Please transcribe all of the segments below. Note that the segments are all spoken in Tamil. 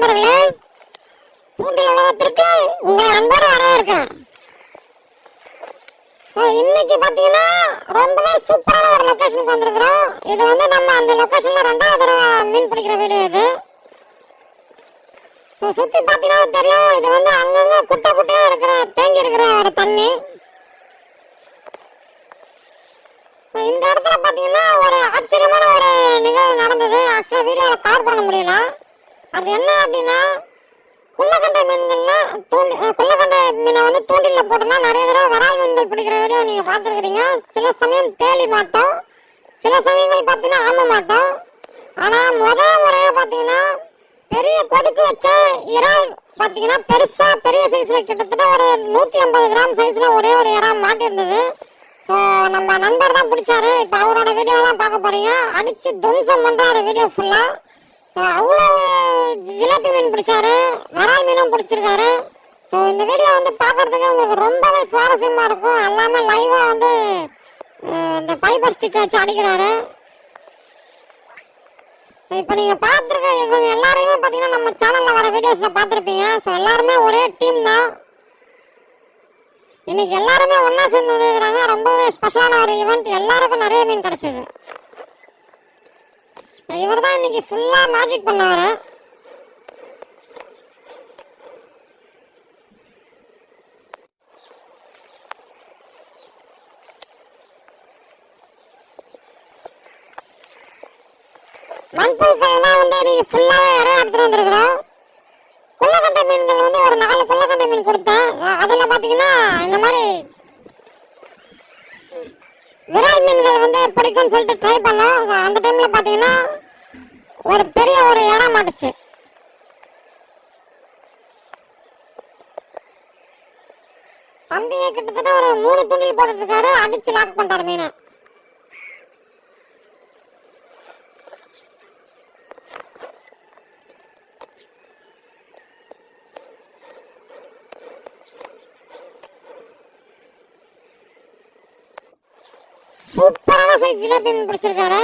நண்பர்களே, தூண்டில் உலகத்திற்கு உங்களை அன்போடு வரவேற்கிறேன். இன்னைக்கு பாத்தீங்கன்னா ரொம்பவே சூப்பரான ஒரு லொகேஷனுக்கு வந்திருக்கிறோம். இது வந்து நம்ம அந்த லொகேஷன்ல 2வது தடவை மீன் பிடிக்கிற வீடியோ இது. சுத்தி பாத்தீங்கன்னா தெரியும், இது வந்து அங்கங்க குட்டை குட்டையா இருக்கிற தேங்கி இருக்கிற ஒரு தண்ணி. இந்த இடத்துல பாத்தீங்கன்னா ஒரு ஆச்சரியமான ஒரு நிகழ்வு நடந்தது. ஆக்சுவலா வீடியோல கவர் பண்ண முடியல. அது என்ன அப்படின்னா, குள்ளக்கண்டை மீன்கள்ல குள்ளக்கண்டை மீனை வந்து தூண்டில போட்டோம்னா நிறைய தடவை வரால் மீன்கள் பிடிக்கிற வீடியோ நீங்க பார்த்துருக்கிறீங்க. சில சமயம் தேலி மாட்டோம், சில சமயங்கள் பார்த்தீங்கன்னா ஆம மாட்டோம். ஆனா முதல் முறையா பார்த்தீங்கன்னா பெரிய கொடுக்கு வச்ச இறால் பார்த்தீங்கன்னா பெருசா பெரிய சைஸ்ல கிட்டத்தட்ட ஒரு 150 கிராம் சைஸ்ல ஒரே ஒரு இறால் மாட்டிருந்தது. ஸோ நம்ம நண்பர் தான் பிடிச்சாரு. இப்போ அவரோட வீடியோ தான் பார்க்க போறீங்க. அடிச்சு துவம்சம் பண்றாரு வீடியோ ஃபுல்லா. ஸோ அவ்வளோ ஜிலேபி மீன் பிடிச்சாரு, வரால் மீனும் பிடிச்சிருக்காரு. ஸோ இந்த வீடியோ வந்து பார்க்கறதுக்கு உங்களுக்கு ரொம்பவே சுவாரஸ்யமா இருக்கும். எல்லாமே லைவா வந்து இந்த ஃபைபர் ஸ்டிக் வச்சு அடிக்கிறாரு. இப்போ நீங்க பார்த்துருக்க இவங்க எல்லாருமே பார்த்தீங்கன்னா நம்ம சேனல்ல வர வீடியோஸ்ல பார்த்துருப்பீங்க. ஸோ எல்லாருமே ஒரே டீம் தான். இன்னைக்கு எல்லாருமே ஒன்னா சேர்ந்து வந்துருக்காங்க. ரொம்பவே ஸ்பெஷலான ஒரு ஈவெண்ட். எல்லாருக்கும் நிறைய மீன் கிடைச்சது. இவர் தான் இன்னைக்கு ஃபுல்லா மேஜிக் பண்ணாரு. மண்புழு தான் வந்து இன்னைக்கு ஃபுல்லாவே இறைய எடுத்துட்டு வந்திருக்கிறோம். குள்ளக்கண்டை மீன்கள் வந்து ஒரு 4 குள்ளக்கண்டை மீன் கொடுத்தேன். அதுல பாத்தீங்கன்னா இந்த மாதிரி விரால் மீன்கள் வந்து பிடிக்கும்னு சொல்லிட்டு ட்ரை பண்ணோம். அந்த டைம்ல பாத்தீங்கன்னா ஒரு பெரிய ஒரு இறா மாட்டுச்சு. தம்பியை கிட்டத்தட்ட ஒரு 3 தூண்டில் போட்டுட்டு இருக்காரு. அடிச்சு லாக் பண்ணிட்டாரு மீனை. சூப்பரான சைஸ் ஜிலேபி மீன் பிடிச்சிருக்காரு.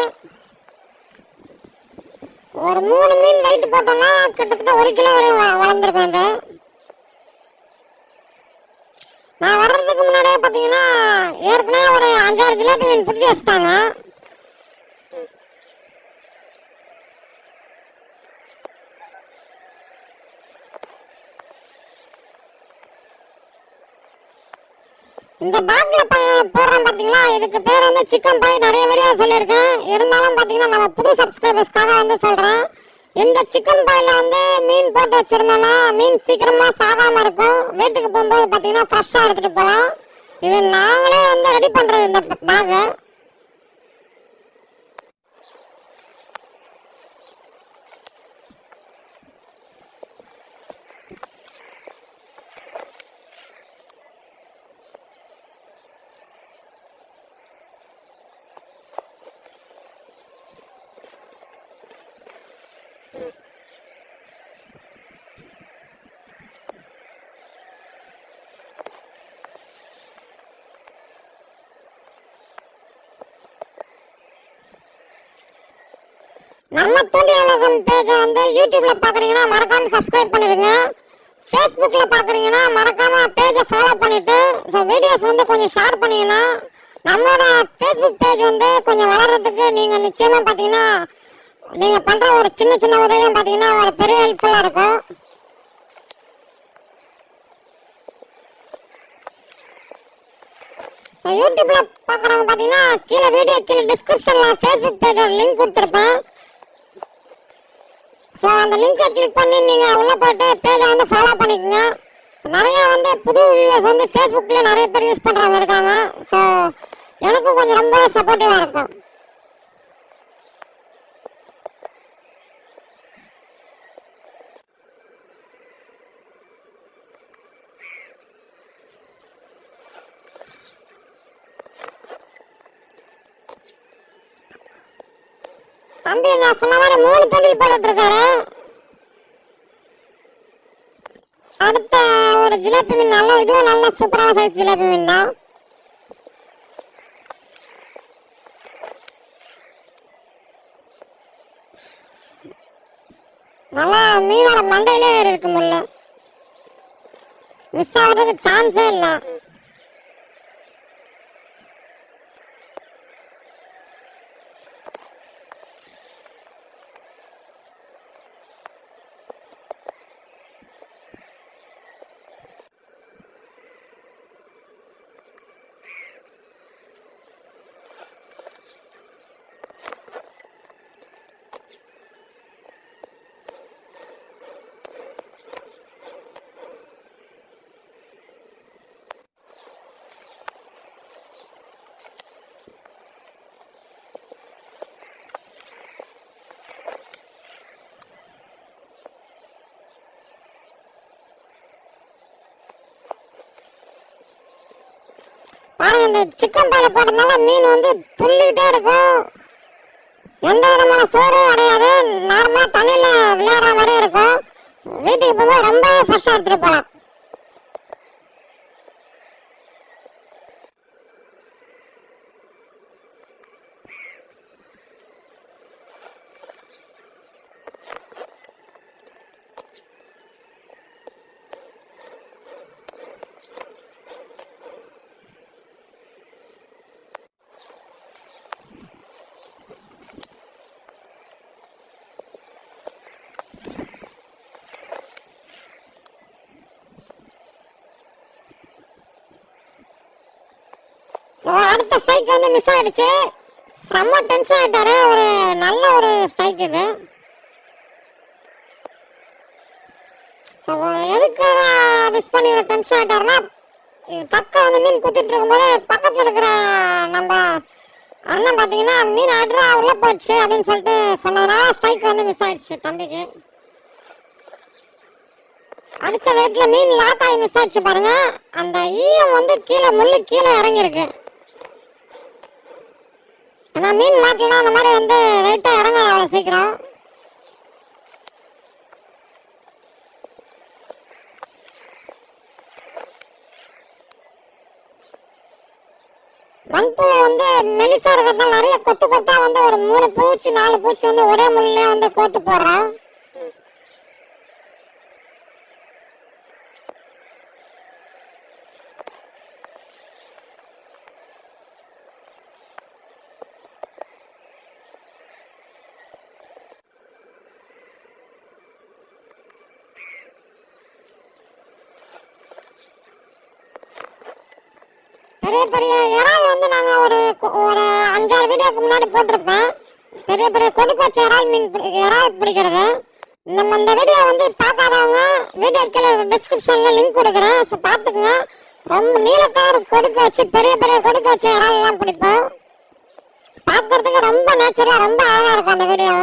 ஒரு 3 மீன் வெயிட் போட்டோம்னா கிட்டத்தட்ட 1 கிலோ வரை வளர்ந்துருக்காங்க. நான் வர்றதுக்கு முன்னாடியே பார்த்தீங்கன்னா ஏற்கனவே ஒரு 5-6 ஜிலேபி மீன் பிடிச்சி வச்சுட்டாங்க. இந்த பேக்ல போடுறோம் பாத்தீங்களா, இதுக்கு பேர் வந்து சிக்கன் பாய். நிறைய வீடியோ சொல்லியிருக்கேன். இருந்தாலும் பாத்தீங்கன்னா நம்ம புது சப்ஸ்கிரைபர்ஸ்க்காக வந்து சொல்றேன். இந்த சிக்கன் பாயில வந்து மீன் போட்டு வச்சிருந்தோம்னா மீன் சீக்கிரமா சாகாம இருக்கும். வீட்டுக்கு போகும்போது பாத்தீங்கன்னா ஃப்ரெஷ்ஷா எடுத்துட்டு போகலாம். இது நாங்களே வந்து ரெடி பண்றது இந்த பேக். நம்ம தூண்டில் உலகம் பேஜை வந்து யூடியூப்ல பாக்குறீங்கன்னா மறக்காம சப்ஸ்கிரைப் பண்ணிடுங்க. ஃபேஸ்புக்ல பாக்குறீங்கன்னா மறக்காம பேஜை ஃபாலோ பண்ணிட்டு வீடியோஸ் வந்து கொஞ்சம் ஷேர் பண்ணீங்கன்னா நம்மளோட ஃபேஸ்புக் பேஜ் வந்து கொஞ்சம் வளர்றதுக்கு நீங்க நிச்சயமா பாத்தீங்கன்னா நீங்க பண்ற ஒரு சின்ன சின்ன உதவியும் பாத்தீங்கன்னா ஒரு பெரிய ஹெல்ப்ஃபுல்லா இருக்கும். யூடியூப்ல பாக்குறவங்க பாத்தீங்கன்னா கீழே வீடியோ கீழே டிஸ்கிரிப்ஷன்ல ஃபேஸ்புக் பேஜோட லிங்க் கொடுத்துருப்பேன். ஸோ அந்த லிங்கை கிளிக் பண்ணி நீங்கள் உள்ளே போய்ட்டு பேஜை வந்து ஃபாலோ பண்ணிக்கோங்க. நிறைய வந்து புது வியூவர்ஸ் வந்து ஃபேஸ்புக்லேயே நிறைய பேர் யூஸ் பண்ணுறவங்க இருக்காங்க. ஸோ எனக்கும் கொஞ்சம் ரொம்ப சப்போர்ட்டிவாக இருக்கும். தம்பி நான் சொன்ன மாதிரி 3 தூண்டில் போட்டுட்டு இருக்காரு. அடுத்த ஒரு ஜிலேபி மீன் இதுவும் நல்ல சூப்பரான சைஸ் ஜிலேபி மீன் தான். நல்லா மீனோட மண்டையிலே ஏறி இருக்கு முள்ளு. மிஸ் ஆகிறதுக்கு சான்ஸே இல்லை. பாருங்க, இந்த சிக்கன் பால் போட்டதுனால மீன் வந்து துள்ளிக்கிட்டே இருக்கும். எந்த விதமான சோறும் அடையாது. நார்மலா தண்ணியில விளையாடுற மாதிரி இருக்கும். வீட்டுக்கு போகும்போது ரொம்ப ஃப்ரெஷ்ஷாக எடுத்துட்டு போகலாம். அடுத்த ஸ்ட்ரைக் வந்து மிஸ் ஆயிடுச்சு. செம்ம டென்ஷன் ஆயிட்டாரு. ஒரு நல்ல ஒரு ஸ்ட்ரைக் இது. எதுக்கு மிஸ் பண்ணி ஒரு டென்ஷன் ஆயிட்டாருன்னா, தக்க வந்து மீன் குத்திட்டு இருக்கும்போது பக்கத்துல இருக்கிற நம்ம அண்ணன் பாத்தீங்கன்னா மீன் ஆடுறா உள்ள போயிடுச்சு அப்படின்னு சொல்லிட்டு சொன்னதுனால ஸ்ட்ரைக் வந்து மிஸ் ஆயிடுச்சு தம்பிக்கு. அடிச்ச வெயிட்ல மீன் லாக் ஆகி மிஸ் ஆயிடுச்சு பாருங்க. அந்த ஈயம் வந்து கீழே முள்ளு கீழே இறங்கிருக்கு. ஏன்னா மீன் மாட்டலாம் அந்த மாதிரி வந்து வெயிட்டா இறங்காது அவ்வளோ சீக்கிரம். மண்பூ வந்து மெலிசா இருக்கிறதால நிறைய கொத்து கொத்தா வந்து ஒரு 3 பூச்சி 4 பூச்சி வந்து ஒரே முள்ளே வந்து கோத்து போடுறோம். பெரிய பெரிய இறால் வந்து நாங்கள் ஒரு 5-6 வீடியோக்கு முன்னாடி போட்டிருப்பேன். பெரிய பெரிய கொடுக்கு வச்ச இறால் பிடிக்கிறது. இந்த வீடியோ வந்து பார்க்காதவங்க வீடியோ கீழே டிஸ்கிரிப்ஷனில் லிங்க் கொடுக்குறேன். ஸோ பார்த்துக்குங்க. ரொம்ப நீலக்கார கொடுக்கு வச்சு பெரிய பெரிய கொடுக்கு வச்ச இறால்லாம் பிடிப்போம். பார்க்கறதுக்கு ரொம்ப நேச்சுரலாக ரொம்ப அழகாக இருக்கும் அந்த வீடியோ.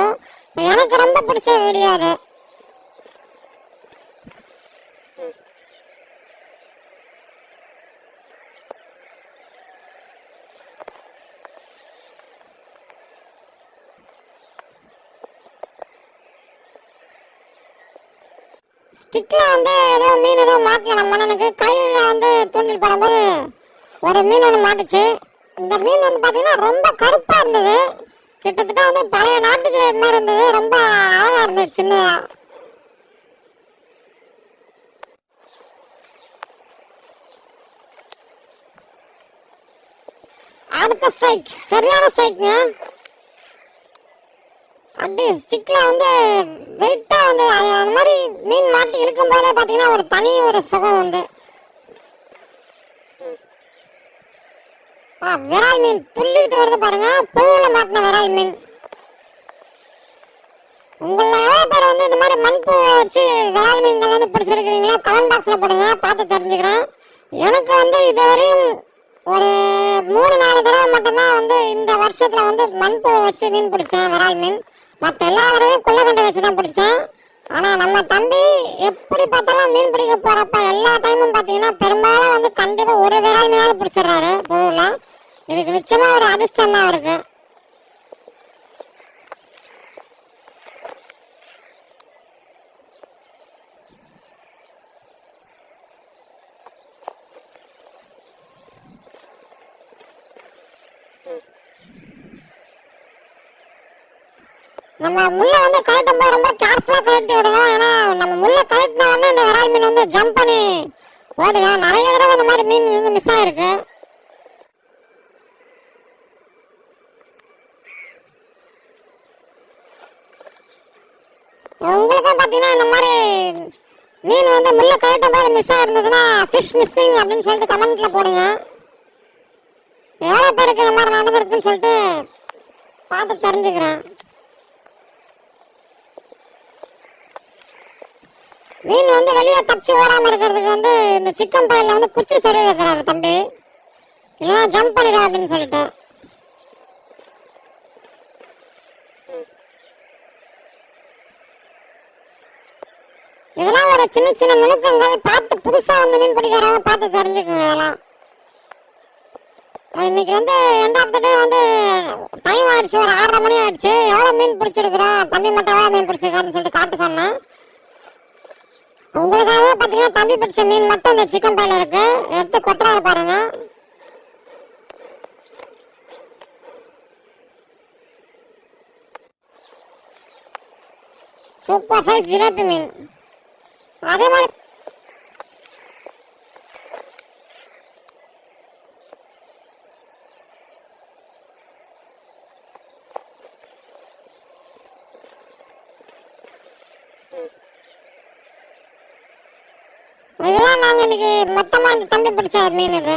எனக்கு ரொம்ப பிடிச்ச வீடியோ அது. ஸ்டிக்ல வந்து ஏதோ மீன் ஏதோ மாட்டல நம்ம அண்ணனுக்கு. கையில் வந்து தூண்டில் போடும்போது ஒரு மீன் ஒன்று மாட்டுச்சு. இந்த மீன் வந்து பார்த்தீங்கன்னா ரொம்ப கருப்பாக இருந்தது. கிட்டத்தட்ட வந்து பழைய நாட்டுக்கு மாதிரி இருந்தது. ரொம்ப அழகாக இருந்தது சின்னதா. அடுத்த ஸ்ட்ரைக் சரியான ஸ்ட்ரைக்குங்க. அப்படியே ஸ்டிக்ல வந்து வெயிட்டா வந்து அந்த மாதிரி மீன் மாட்டி இழுக்கும் போதே பாத்தீங்கன்னா ஒரு தனி ஒரு சுகம் வந்து. விரால் மீன் துள்ளிக்கிட்டு வருது பாருங்க. புழுல மாட்டின விரால் மீன். உங்கள எவ்வளவு பேர் வந்து இந்த மாதிரி மண்பூ வச்சு விரால் மீன்கள் வந்து பிடிச்சிருக்கிறீங்களா கமெண்ட் பாக்ஸ்ல போடுங்க, பார்த்து தெரிஞ்சுக்கிறேன். எனக்கு வந்து இதுவரையும் ஒரு 3-4 தடவை மட்டும்தான் வந்து இந்த வருஷத்துல வந்து மண்பூ வச்சு மீன் பிடிச்சேன் விரால் மீன். மற்ற எல்லா தடவையும் குள்ளக்கண்டை வச்சு தான் பிடிச்சேன். ஆனால் நம்ம தம்பி எப்படி பார்த்தாலும் மீன் பிடிக்க போகிறப்ப எல்லா டைமும் பார்த்தீங்கன்னா பெரும்பாலும் வந்து கண்டிப்பாக ஒரு விரால் மீனாவது பிடிச்சிடுறாரு புழுவில். இதுக்கு நிச்சயமாக ஒரு அதிர்ஷ்டம் தான் இருக்கு. நம்ம முள்ள வந்து கழட்டும் போது ரொம்ப கேர்ஃபுல்லாக கழட்டி போடுவேன். நிறைய தடவை இந்த மாதிரி மீன் வந்து மிஸ் ஆயிருக்கு. உங்களுக்கும் பார்த்தீங்கன்னா இந்த மாதிரி மீன் வந்து முள்ள கழட்டும் போது மிஸ் ஆயிருந்ததுன்னா ஃபிஷ் மிஸ்ஸிங் அப்படின்னு சொல்லிட்டு கமெண்ட்ல போடுங்க. எவ்வளோ பேருக்கு இந்த மாதிரி நடந்திருக்குன்னு சொல்லிட்டு பார்த்து தெரிஞ்சுக்கிறேன். மீன் வந்து வெளியே தப்பிச்சு ஓடாமல் இருக்கிறதுக்கு வந்து இந்த சிக்கன் பாயில் வந்து குச்சி சரி வைக்கிறாரு தம்பி, இல்லைன்னா ஜம்ப் பண்ணிடும் அப்படின்னு சொல்லிட்டு. இதெல்லாம் ஒரு சின்ன சின்ன நுணுக்கங்கள், பார்த்து புதுசாக வந்து மீன் பிடிக்கிறவங்க பார்த்து தெரிஞ்சுக்கோங்க. இதெல்லாம் இன்னைக்கு வந்து எண்ட் ஆஃப் த டே வந்து டைம் ஆயிடுச்சு, ஒரு 6:30 மணி ஆயிடுச்சு. எவ்வளோ மீன் பிடிச்சிருக்கிறோம், தம்பி மட்டும் எவ்வளோ மீன் பிடிச்சிருக்காருன்னு சொல்லிட்டு காட்ட சொன்னேன். உங்களுக்காக பார்த்தீங்கன்னா தம்பி பிடிச்ச மீன் மட்டும் இந்த சிக்கன் பாயில் இருக்கு, எடுத்து கொட்டுறாரு பாருங்க. சூப்பர் சைஸ் ஜிலேபி மீன். அதே மாதிரி இதெல்லாம் நாங்கள் இன்னைக்கு மொத்தமாக தம்பி பிடிச்ச மீன் இது.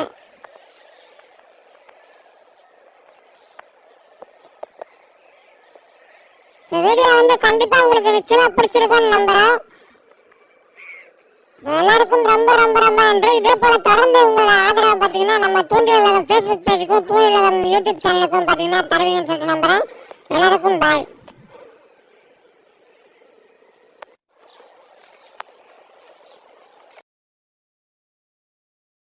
வீடியோ வந்து கண்டிப்பாக உங்களுக்கு நிச்சயமாக பிடிச்சிருக்கும்னு நம்புகிறோம். எல்லாருக்கும் ரொம்ப ரொம்ப ரொம்ப நன்றி. இதே போல் தொடர்ந்து உங்களோட ஆதரவை பார்த்தீங்கன்னா நம்ம தூண்டி உலகம் ஃபேஸ்புக் பேஜுக்கும் தூண்டி உலகம் யூடியூப் சேனலுக்கும் பார்த்தீங்கன்னா தருவீங்கன்னு சொல்லிட்டு நம்புகிறேன். எல்லாருக்கும் பாய்.